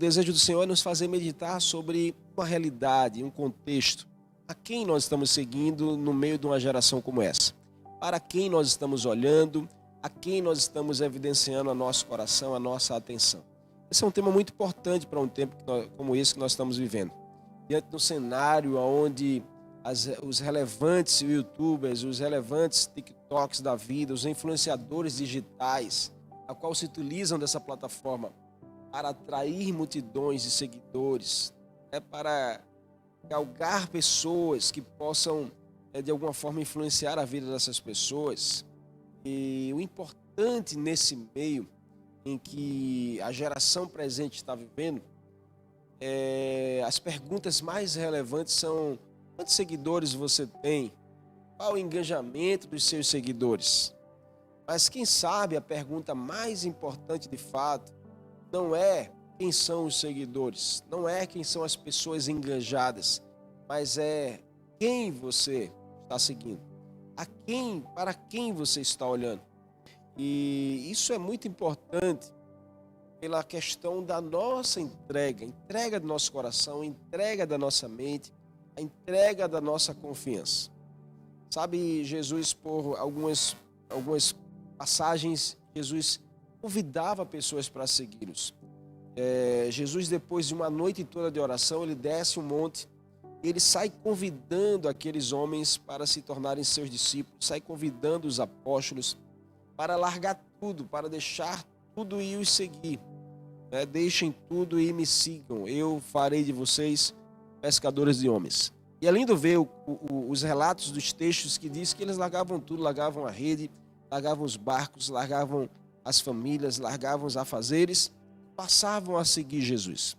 desejo do Senhor é nos fazer meditar sobre uma realidade, um contexto. A quem nós estamos seguindo no meio de uma geração como essa? Para quem nós estamos olhando? A quem nós estamos evidenciando a nosso coração, a nossa atenção? Esse é um tema muito importante para um tempo como esse que nós estamos vivendo. Diante de um cenário onde os relevantes youtubers, os relevantes tiktoks da vida, os influenciadores digitais, a qual se utilizam dessa plataforma para atrair multidões de seguidores, para galgar pessoas que possam, de alguma forma, influenciar a vida dessas pessoas. E o importante nesse meio em que a geração presente está vivendo, as perguntas mais relevantes são: quantos seguidores você tem? Qual o engajamento dos seus seguidores? Mas quem sabe a pergunta mais importante de fato não é quem são os seguidores, não é quem são as pessoas engajadas, mas é quem você está seguindo, para quem você está olhando. E isso é muito importante pela questão da nossa entrega do nosso coração, entrega da nossa mente, a entrega da nossa confiança. Sabe, Jesus, por algumas passagens, Jesus convidava pessoas para segui-los. Jesus, depois de uma noite toda de oração, ele desce um monte, ele sai convidando aqueles homens para se tornarem seus discípulos, sai convidando os apóstolos para largar tudo, para deixar tudo e os seguir. Deixem tudo e me sigam, eu farei de vocês pescadores de homens. E é lindo ver os relatos dos textos que diz que eles largavam tudo, largavam a rede, largavam os barcos, largavam as famílias, largavam os afazeres, passavam a seguir Jesus.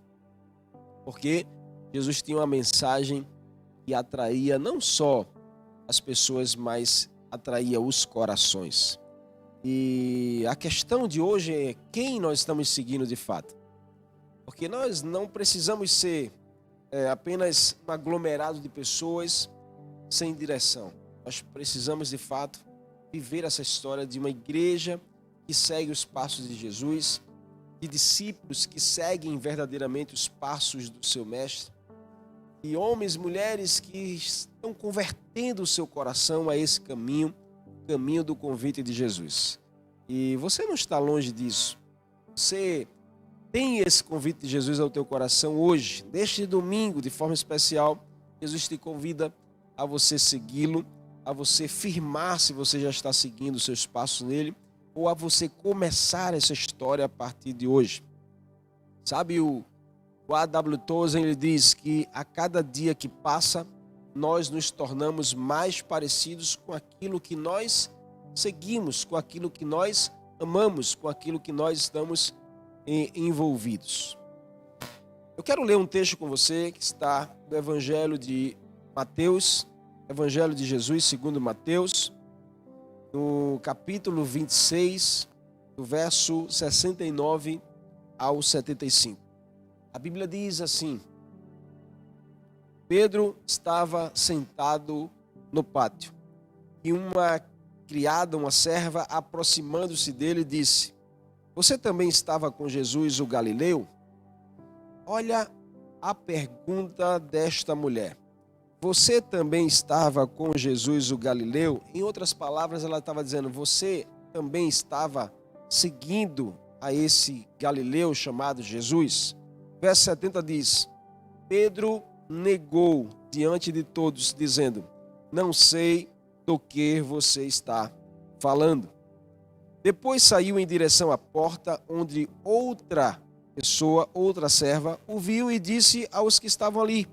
Porque Jesus tinha uma mensagem que atraía não só as pessoas, mas atraía os corações. E a questão de hoje é quem nós estamos seguindo de fato. Porque nós não precisamos ser apenas um aglomerado de pessoas sem direção. Nós precisamos de fato viver essa história de uma igreja que segue os passos de Jesus, de discípulos que seguem verdadeiramente os passos do seu mestre, e homens e mulheres que estão convertendo o seu coração a esse caminho, o caminho do convite de Jesus. E você não está longe disso. Você tem esse convite de Jesus ao teu coração hoje, neste domingo, de forma especial. Jesus te convida a você segui-lo, a você firmar se você já está seguindo os seus passos nele, ou a você começar essa história a partir de hoje. Sabe, o A.W. Tozer, ele diz que a cada dia que passa, nós nos tornamos mais parecidos com aquilo que nós seguimos, com aquilo que nós amamos, com aquilo que nós estamos envolvidos. Eu quero ler um texto com você que está do Evangelho de Mateus, Evangelho de Jesus segundo Mateus, no capítulo 26, do verso 69 ao 75. A Bíblia diz assim: Pedro estava sentado no pátio e uma criada, uma serva, aproximando-se dele, disse: Você também estava com Jesus o Galileu? Olha a pergunta desta mulher. Você também estava com Jesus o Galileu? Em outras palavras, ela estava dizendo: você também estava seguindo a esse Galileu chamado Jesus? Verso 70 diz: Pedro negou diante de todos, dizendo: Não sei do que você está falando. Depois saiu em direção à porta, onde outra pessoa, outra serva, o viu e disse aos que estavam ali: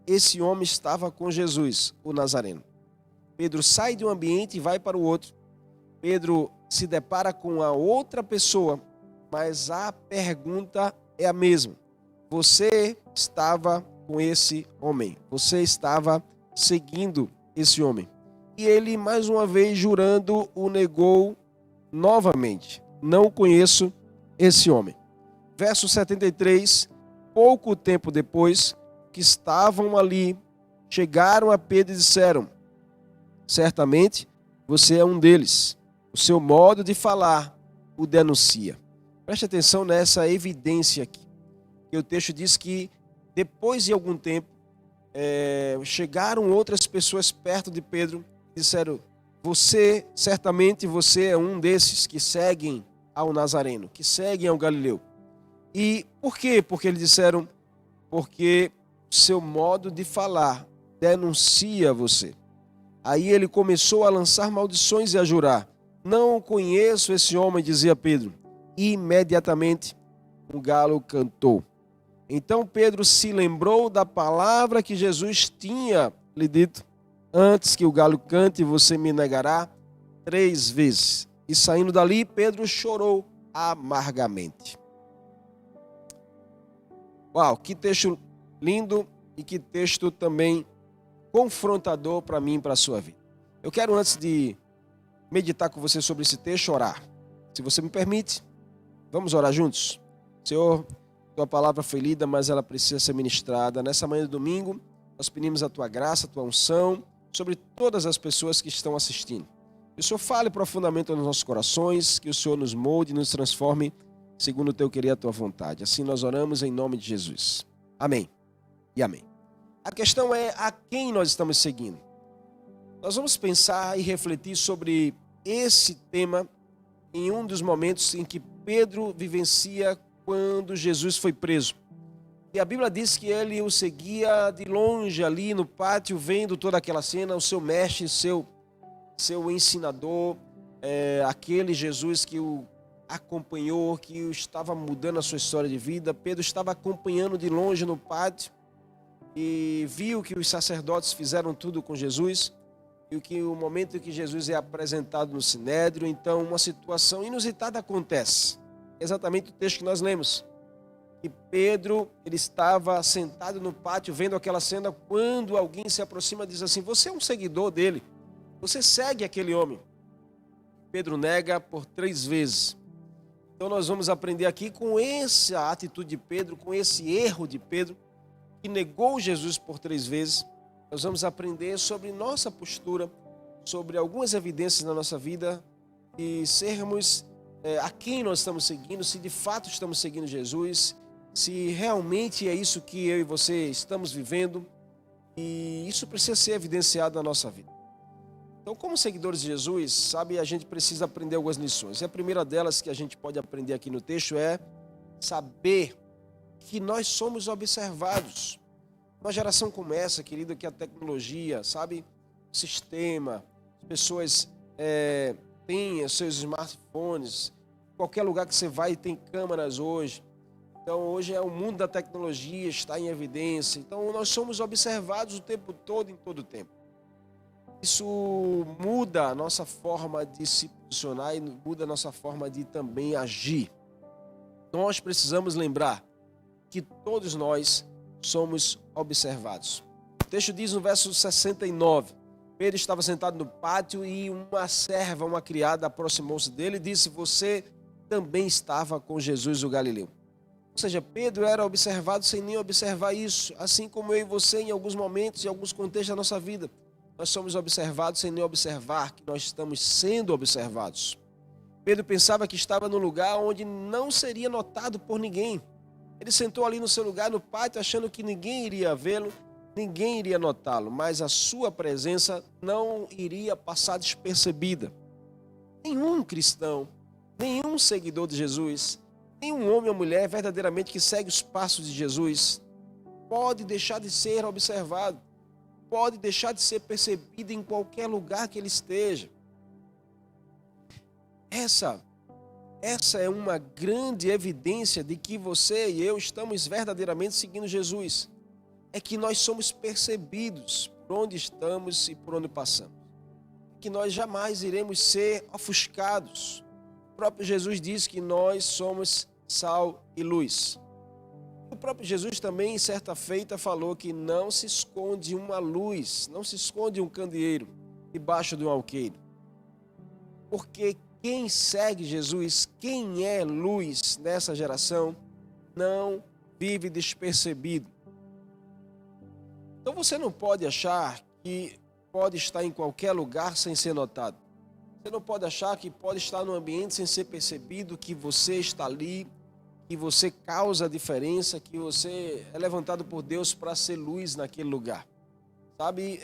Esse homem estava com Jesus, o Nazareno. Pedro sai de um ambiente e vai para o outro. Pedro se depara com a outra pessoa, mas a pergunta é a mesma. Você estava com esse homem, você estava seguindo esse homem. E ele, mais uma vez, jurando, o negou novamente: Não conheço esse homem. Verso 73, pouco tempo depois, que estavam ali, chegaram a Pedro e disseram: Certamente você é um deles. O seu modo de falar o denuncia. Preste atenção nessa evidência aqui. o texto diz que depois de algum tempo, chegaram outras pessoas perto de Pedro e disseram: certamente você é um desses que seguem ao Nazareno, que seguem ao Galileu. E por quê? Porque eles disseram: porque seu modo de falar denuncia você. Aí ele começou a lançar maldições e a jurar: não conheço esse homem, dizia Pedro. E imediatamente um galo cantou. Então Pedro se lembrou da palavra que Jesus tinha lhe dito: antes que o galo cante, você me negará 3 vezes. E saindo dali, Pedro chorou amargamente. Uau, que texto lindo e que texto também confrontador para mim e para a sua vida. Eu quero, antes de meditar com você sobre esse texto, orar. Se você me permite, vamos orar juntos? Senhor, tua palavra foi lida, mas ela precisa ser ministrada. Nessa manhã de domingo, nós pedimos a tua graça, a tua unção sobre todas as pessoas que estão assistindo. Que o Senhor fale profundamente nos nossos corações, que o Senhor nos molde e nos transforme segundo o teu querer e a tua vontade. Assim nós oramos em nome de Jesus. Amém e amém. A questão é a quem nós estamos seguindo. Nós vamos pensar e refletir sobre esse tema em um dos momentos em que Pedro vivencia quando Jesus foi preso. E a Bíblia diz que ele o seguia de longe ali no pátio, vendo toda aquela cena, o seu mestre, seu ensinador, aquele Jesus que o acompanhou, que o estava mudando a sua história de vida. Pedro estava acompanhando de longe no pátio e viu que os sacerdotes fizeram tudo com Jesus, e que o momento em que Jesus é apresentado no Sinédrio, então uma situação inusitada acontece. Exatamente o texto que nós lemos. Que Pedro, ele estava sentado no pátio vendo aquela cena, quando alguém se aproxima e diz assim: você é um seguidor dele, você segue aquele homem. Pedro nega por 3 vezes. Então nós vamos aprender aqui com essa atitude de Pedro, com esse erro de Pedro, que negou Jesus por 3 vezes. Nós vamos aprender sobre nossa postura, sobre algumas evidências na nossa vida e sermos a quem nós estamos seguindo, se de fato estamos seguindo Jesus, se realmente é isso que eu e você estamos vivendo, e isso precisa ser evidenciado na nossa vida. Então, como seguidores de Jesus, sabe, a gente precisa aprender algumas lições. E a primeira delas que a gente pode aprender aqui no texto é saber que nós somos observados. Uma geração como essa, querida, que a tecnologia, sabe, o sistema, as pessoas têm os seus smartphones, qualquer lugar que você vai tem câmeras hoje. Então hoje o mundo da tecnologia, está em evidência. Então nós somos observados o tempo todo, em todo o tempo. Isso muda a nossa forma de se posicionar e muda a nossa forma de também agir. Nós precisamos lembrar que todos nós somos observados. O texto diz no verso 69, Pedro estava sentado no pátio e uma serva, uma criada, aproximou-se dele e disse: você também estava com Jesus o Galileu. Ou seja, Pedro era observado sem nem observar isso, assim como eu e você em alguns momentos, em alguns contextos da nossa vida. Nós somos observados sem nem observar que nós estamos sendo observados. Pedro pensava que estava num lugar onde não seria notado por ninguém. Ele sentou ali no seu lugar, no pátio, achando que ninguém iria vê-lo, ninguém iria notá-lo, mas a sua presença não iria passar despercebida. Nenhum cristão, nenhum seguidor de Jesus, nenhum homem ou mulher verdadeiramente que segue os passos de Jesus pode deixar de ser observado, pode deixar de ser percebido em qualquer lugar que ele esteja. Essa é uma grande evidência de que você e eu estamos verdadeiramente seguindo Jesus. É que nós somos percebidos por onde estamos e por onde passamos. Que nós jamais iremos ser ofuscados. O próprio Jesus diz que nós somos sal e luz. O próprio Jesus também, em certa feita, falou que não se esconde uma luz, não se esconde um candeeiro debaixo de um alqueire. Porque quem segue Jesus, quem é luz nessa geração, não vive despercebido. Então você não pode achar que pode estar em qualquer lugar sem ser notado. Você não pode achar que pode estar num ambiente sem ser percebido, que você está ali, que você causa a diferença, que você é levantado por Deus para ser luz naquele lugar. Sabe,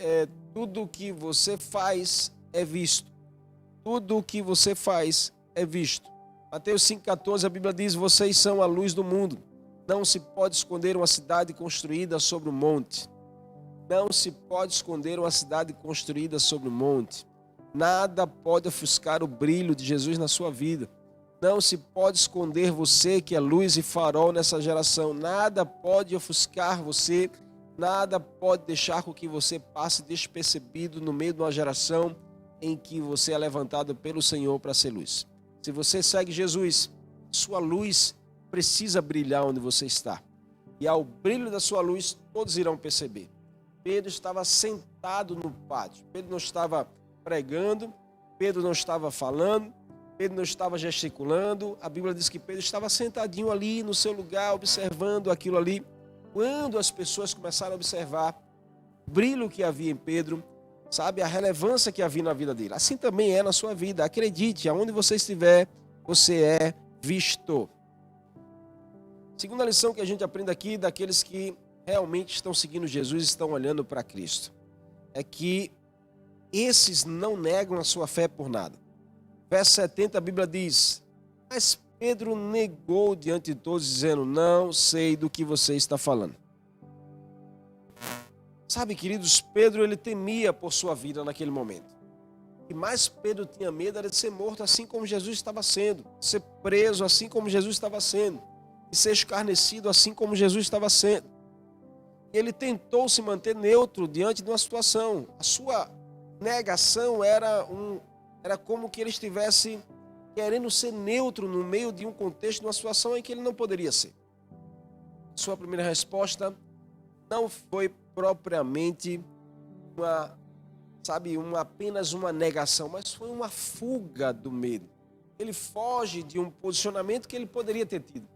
tudo que você faz é visto. Tudo o que você faz é visto. Mateus 5,14, a Bíblia diz: vocês são a luz do mundo. Não se pode esconder uma cidade construída sobre um monte. Não se pode esconder uma cidade construída sobre um monte. Nada pode ofuscar o brilho de Jesus na sua vida. Não se pode esconder você que é luz e farol nessa geração. Nada pode ofuscar você. Nada pode deixar com que você passe despercebido no meio de uma geração em que você é levantado pelo Senhor para ser luz. Se você segue Jesus, sua luz precisa brilhar onde você está. E ao brilho da sua luz, todos irão perceber. Pedro estava sentado no pátio. Pedro não estava pregando, Pedro não estava falando, Pedro não estava gesticulando. A Bíblia diz que Pedro estava sentadinho ali no seu lugar, observando aquilo ali. Quando as pessoas começaram a observar o brilho que havia em Pedro, sabe, a relevância que havia na vida dele. Assim também é na sua vida. Acredite, aonde você estiver, você é visto. Segunda lição que a gente aprende aqui, daqueles que realmente estão seguindo Jesus, estão olhando para Cristo, é que esses não negam a sua fé por nada. Verso 70, a Bíblia diz: mas Pedro negou diante de todos, dizendo: não sei do que você está falando. Sabe, queridos, Pedro ele temia por sua vida naquele momento. E mais Pedro tinha medo era de ser morto assim como Jesus estava sendo, de ser preso assim como Jesus estava sendo, de ser escarnecido assim como Jesus estava sendo. Ele tentou se manter neutro diante de uma situação. A sua negação era como que ele estivesse querendo ser neutro no meio de um contexto, de uma situação em que ele não poderia ser. Sua primeira resposta não foi propriamente apenas uma negação, mas foi uma fuga do medo. Ele foge de um posicionamento que ele poderia ter tido.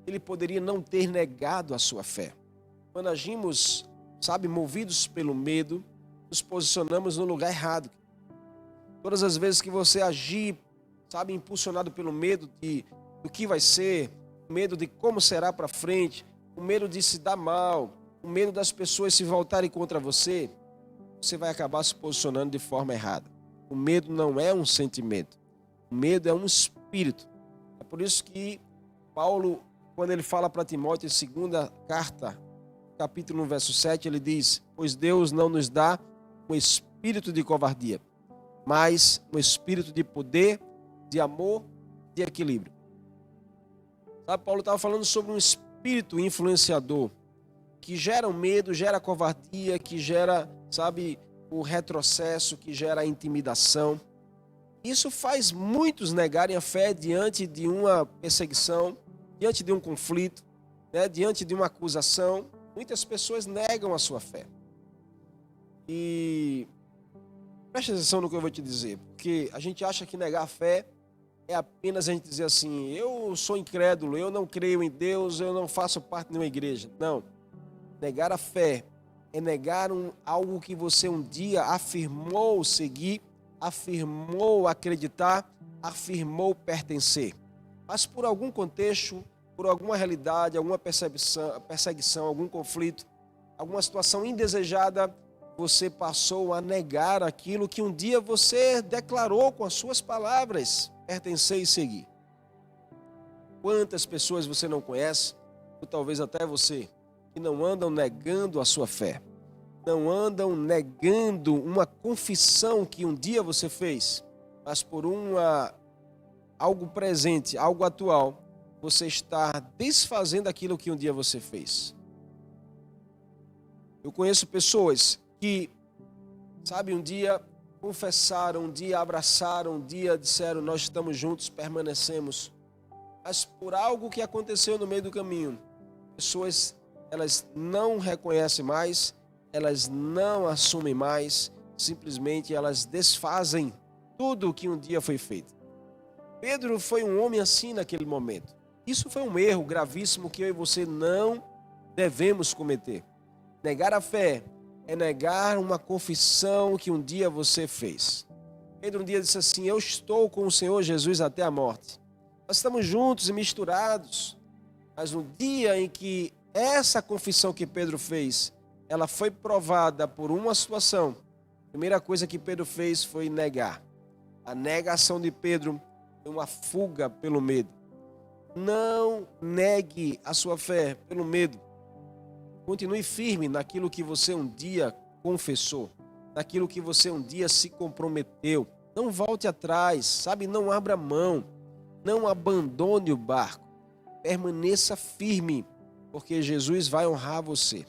Ele poderia não ter negado a sua fé. Quando agimos, movidos pelo medo, nos posicionamos no lugar errado. Todas as vezes que você agir, impulsionado pelo medo do que vai ser, o medo de como será para frente, o medo de se dar mal, o medo das pessoas se voltarem contra você, você vai acabar se posicionando de forma errada. O medo não é um sentimento, o medo é um espírito. É por isso que Paulo, quando ele fala para Timóteo, em segunda carta, capítulo 1, verso 7, ele diz: pois Deus não nos dá um espírito de covardia, mas um espírito de poder, de amor, de equilíbrio. Paulo estava falando sobre um espírito influenciador, que gera o medo, gera a covardia, que gera, o retrocesso, que gera a intimidação. Isso faz muitos negarem a fé diante de uma perseguição, diante de um conflito, diante de uma acusação. Muitas pessoas negam a sua fé. E preste atenção no que eu vou te dizer, porque a gente acha que negar a fé é apenas a gente dizer assim: eu sou incrédulo, eu não creio em Deus, eu não faço parte de uma igreja. Não. Negar a fé é negar algo que você um dia afirmou seguir, afirmou acreditar, afirmou pertencer. Mas por algum contexto, por alguma realidade, alguma perseguição, algum conflito, alguma situação indesejada, você passou a negar aquilo que um dia você declarou com as suas palavras, pertencer e seguir. Quantas pessoas você não conhece, ou talvez até você, que não andam negando a sua fé, não andam negando uma confissão que um dia você fez, mas por algo presente, algo atual, você está desfazendo aquilo que um dia você fez. Eu conheço pessoas que, um dia confessaram, um dia abraçaram, um dia disseram: nós estamos juntos, permanecemos. Mas por algo que aconteceu no meio do caminho, pessoas, elas não reconhecem mais, elas não assumem mais, simplesmente elas desfazem tudo o que um dia foi feito. Pedro foi um homem assim naquele momento. Isso foi um erro gravíssimo que eu e você não devemos cometer. Negar a fé é negar uma confissão que um dia você fez. Pedro um dia disse assim: eu estou com o Senhor Jesus até a morte. Nós estamos juntos e misturados, mas no dia em que essa confissão que Pedro fez, ela foi provada por uma situação, a primeira coisa que Pedro fez foi negar. A negação de Pedro foi uma fuga pelo medo. Não negue a sua fé pelo medo. Continue firme naquilo que você um dia confessou, naquilo que você um dia se comprometeu. Não volte atrás, sabe? Não abra mão, não abandone o barco. Permaneça firme, porque Jesus vai honrar você.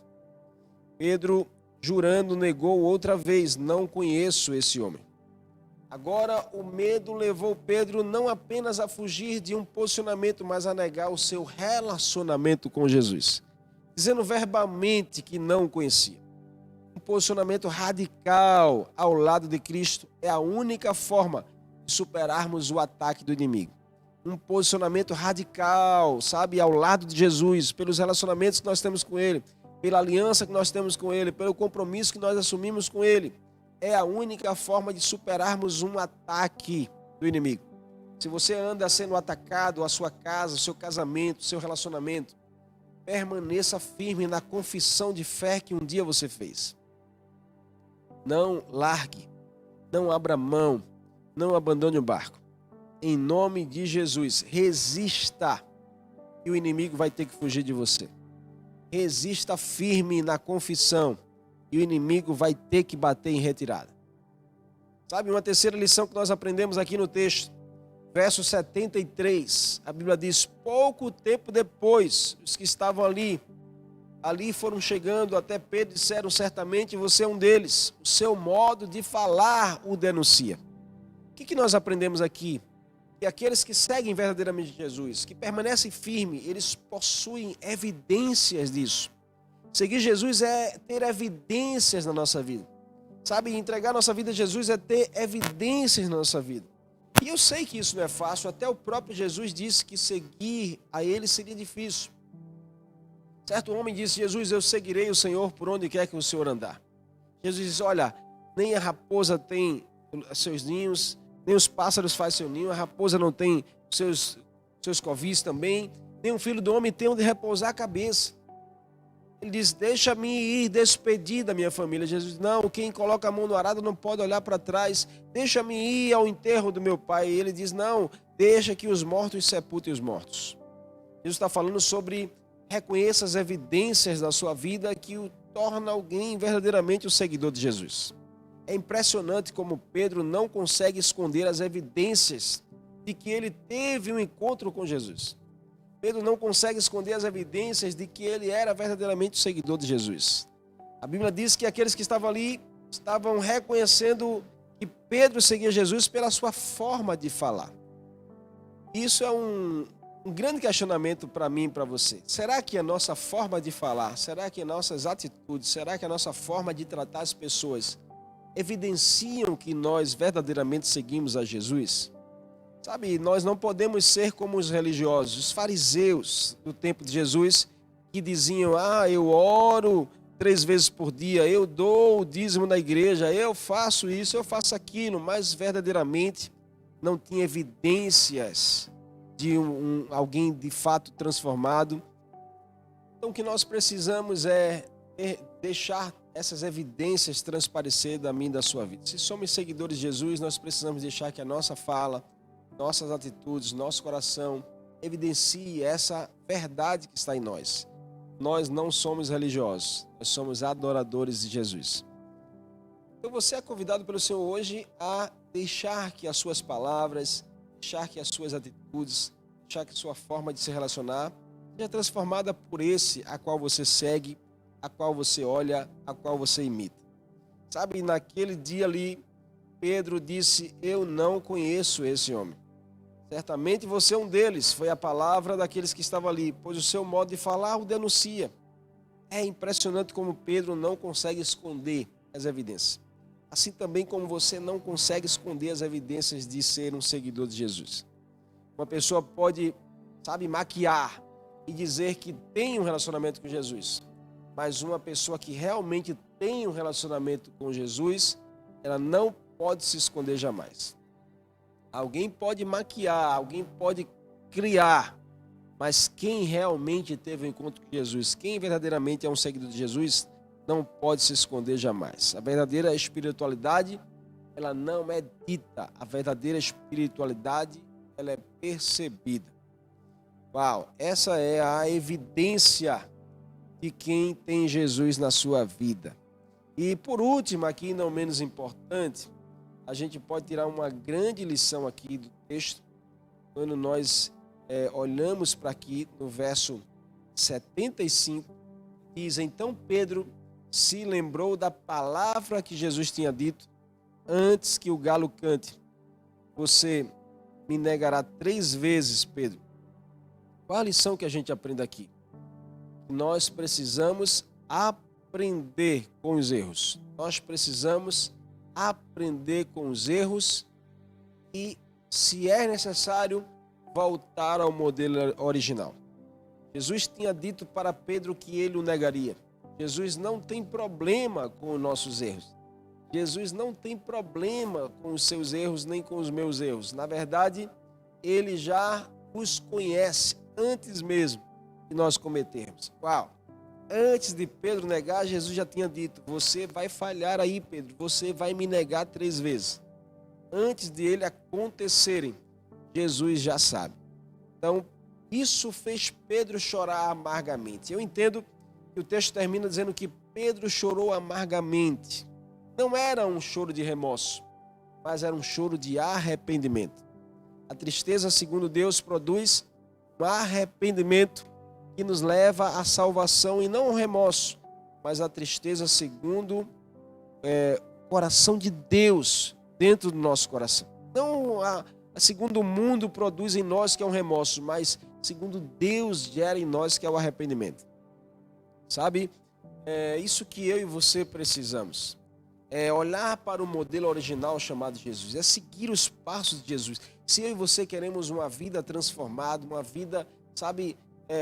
Pedro, jurando, negou outra vez: não conheço esse homem. Agora, o medo levou Pedro não apenas a fugir de um posicionamento, mas a negar o seu relacionamento com Jesus, dizendo verbalmente que não o conhecia. Um posicionamento radical ao lado de Cristo é a única forma de superarmos o ataque do inimigo. Um posicionamento radical, sabe, ao lado de Jesus, pelos relacionamentos que nós temos com Ele, pela aliança que nós temos com Ele, pelo compromisso que nós assumimos com Ele. É a única forma de superarmos um ataque do inimigo. Se você anda sendo atacado, a sua casa, o seu casamento, o seu relacionamento, permaneça firme na confissão de fé que um dia você fez. Não largue, não abra mão, não abandone o barco. Em nome de Jesus, resista e o inimigo vai ter que fugir de você. Resista firme na confissão e o inimigo vai ter que bater em retirada. Sabe, uma terceira lição que nós aprendemos aqui no texto, verso 73, a Bíblia diz: pouco tempo depois, os que estavam ali foram chegando até Pedro e disseram: certamente você é um deles, o seu modo de falar o denuncia. O que nós aprendemos aqui? Que aqueles que seguem verdadeiramente Jesus, que permanecem firmes, eles possuem evidências disso. Seguir Jesus é ter evidências na nossa vida. Sabe, entregar nossa vida a Jesus é ter evidências na nossa vida. E eu sei que isso não é fácil, até o próprio Jesus disse que seguir a Ele seria difícil. Certo homem disse: Jesus, eu seguirei o Senhor por onde quer que o Senhor andar. Jesus disse: olha, nem a raposa tem seus ninhos, nem os pássaros fazem seu ninho, a raposa não tem seus covis também, nem o filho do homem tem onde repousar a cabeça. Ele diz: deixa-me ir despedir da minha família. Jesus diz: não, quem coloca a mão no arado não pode olhar para trás. Deixa-me ir ao enterro do meu pai. E ele diz: não, deixa que os mortos sepultem os mortos. Jesus está falando sobre reconheça as evidências da sua vida que o torna alguém verdadeiramente o seguidor de Jesus. É impressionante como Pedro não consegue esconder as evidências de que ele teve um encontro com Jesus. Pedro não consegue esconder as evidências de que ele era verdadeiramente o seguidor de Jesus. A Bíblia diz que aqueles que estavam ali estavam reconhecendo que Pedro seguia Jesus pela sua forma de falar. Isso é um grande questionamento para mim e para você. Será que a nossa forma de falar, será que nossas atitudes, será que a nossa forma de tratar as pessoas evidenciam que nós verdadeiramente seguimos a Jesus? Sabe, nós não podemos ser como os religiosos, os fariseus do tempo de Jesus, que diziam: eu oro 3 vezes por dia, eu dou o dízimo na igreja, eu faço isso, eu faço aquilo, mas verdadeiramente não tinha evidências de alguém de fato transformado. Então o que nós precisamos é deixar essas evidências transparecer da minha e da sua vida. Se somos seguidores de Jesus, nós precisamos deixar que a nossa fala, nossas atitudes, nosso coração evidencie essa verdade que está em nós. Nós não somos religiosos, nós somos adoradores de Jesus. Então você é convidado pelo Senhor hoje a deixar que as suas palavras, deixar que as suas atitudes, deixar que a sua forma de se relacionar seja transformada por esse a qual você segue, a qual você olha, a qual você imita. Sabe, naquele dia ali, Pedro disse: eu não conheço esse homem. Certamente você é um deles, foi a palavra daqueles que estavam ali, pois o seu modo de falar o denuncia. É impressionante como Pedro não consegue esconder as evidências. Assim também como você não consegue esconder as evidências de ser um seguidor de Jesus. Uma pessoa pode, maquiar e dizer que tem um relacionamento com Jesus, mas uma pessoa que realmente tem um relacionamento com Jesus, ela não pode se esconder jamais. Alguém pode maquiar, alguém pode criar. Mas quem realmente teve um encontro com Jesus, quem verdadeiramente é um seguidor de Jesus, não pode se esconder jamais. A verdadeira espiritualidade, ela não é dita. A verdadeira espiritualidade, ela é percebida. Uau, essa é a evidência de quem tem Jesus na sua vida. E por último, aqui não menos importante, a gente pode tirar uma grande lição aqui do texto, quando nós olhamos para aqui no verso 75, diz: então Pedro se lembrou da palavra que Jesus tinha dito: antes que o galo cante, você me negará 3 vezes, Pedro. Qual a lição que a gente aprende aqui? Nós precisamos aprender com os erros. Nós precisamos aprender com os erros e, se é necessário, voltar ao modelo original. Jesus tinha dito para Pedro que ele o negaria. Jesus não tem problema com os nossos erros. Jesus não tem problema com os seus erros nem com os meus erros. Na verdade, ele já os conhece antes mesmo que nós cometermos. Uau! Antes de Pedro negar, Jesus já tinha dito: você vai falhar aí, Pedro, você vai me negar 3 vezes. Antes de ele acontecerem, Jesus já sabe. Então, isso fez Pedro chorar amargamente. Eu entendo que o texto termina dizendo que Pedro chorou amargamente. Não era um choro de remorso, mas era um choro de arrependimento. A tristeza, segundo Deus, produz um arrependimento que nos leva à salvação, e não o remorso, mas a tristeza segundo o coração de Deus dentro do nosso coração. Não segundo o mundo produz em nós, que é um remorso, mas segundo Deus gera em nós, que é o arrependimento. Sabe, é isso que eu e você precisamos. É olhar para o modelo original chamado Jesus, é seguir os passos de Jesus. Se eu e você queremos uma vida transformada, uma vida, sabe,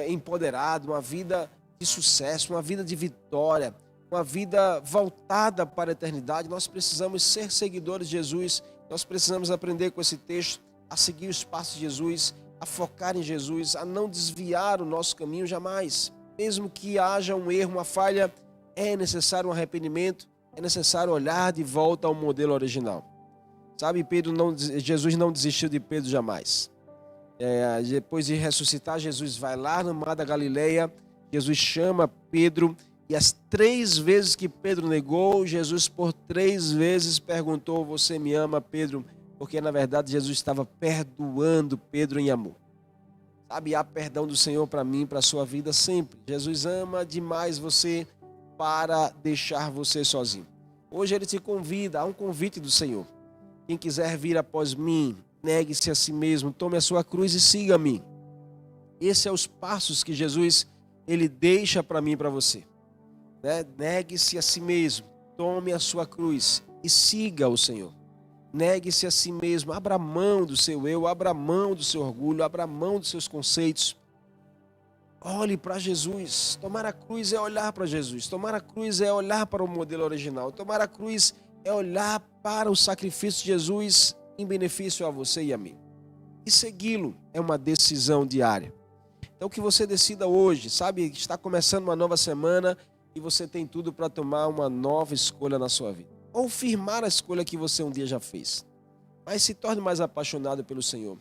empoderada, uma vida de sucesso, uma vida de vitória, uma vida voltada para a eternidade, nós precisamos ser seguidores de Jesus. Nós precisamos aprender com esse texto a seguir os passos de Jesus, a focar em Jesus, a não desviar o nosso caminho jamais. Mesmo que haja um erro, uma falha, é necessário um arrependimento, é necessário olhar de volta ao modelo original. Sabe, Jesus não desistiu de Pedro jamais. Depois de ressuscitar, Jesus vai lá no mar da Galileia, Jesus chama Pedro, e as 3 vezes que Pedro negou, Jesus por 3 vezes perguntou: você me ama, Pedro? Porque na verdade Jesus estava perdoando Pedro em amor. Sabe, há perdão do Senhor para mim, para a sua vida sempre. Jesus ama demais você para deixar você sozinho. Hoje ele te convida, há um convite do Senhor. Quem quiser vir após mim, negue-se a si mesmo, tome a sua cruz e siga-me. Esses são os passos que Jesus ele deixa para mim e para você. Negue-se a si mesmo, tome a sua cruz e siga o Senhor. Negue-se a si mesmo, abra mão do seu eu, abra mão do seu orgulho, abra mão dos seus conceitos. Olhe para Jesus. Tomar a cruz é olhar para Jesus. Tomar a cruz é olhar para o modelo original. Tomar a cruz é olhar para o sacrifício de Jesus em benefício a você e a mim. E segui-lo é uma decisão diária. Então que você decida hoje, sabe, está começando uma nova semana e você tem tudo para tomar uma nova escolha na sua vida. Ou firmar a escolha que você um dia já fez. Mas se torne mais apaixonado pelo Senhor.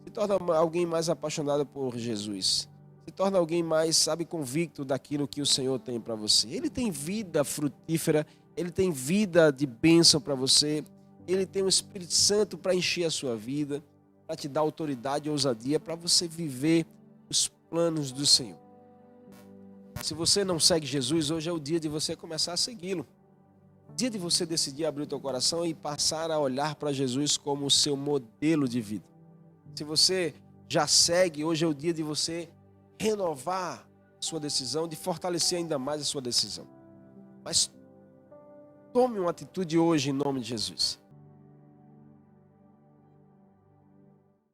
Se torne alguém mais apaixonado por Jesus. Se torna alguém mais, sabe, convicto daquilo que o Senhor tem para você. Ele tem vida frutífera, ele tem vida de bênção para você, ele tem o Espírito Santo para encher a sua vida, para te dar autoridade e ousadia para você viver os planos do Senhor. Se você não segue Jesus, hoje é o dia de você começar a segui-lo. Dia de você decidir abrir o teu coração e passar a olhar para Jesus como o seu modelo de vida. Se você já segue, hoje é o dia de você renovar a sua decisão, de fortalecer ainda mais a sua decisão. Mas tome uma atitude hoje em nome de Jesus.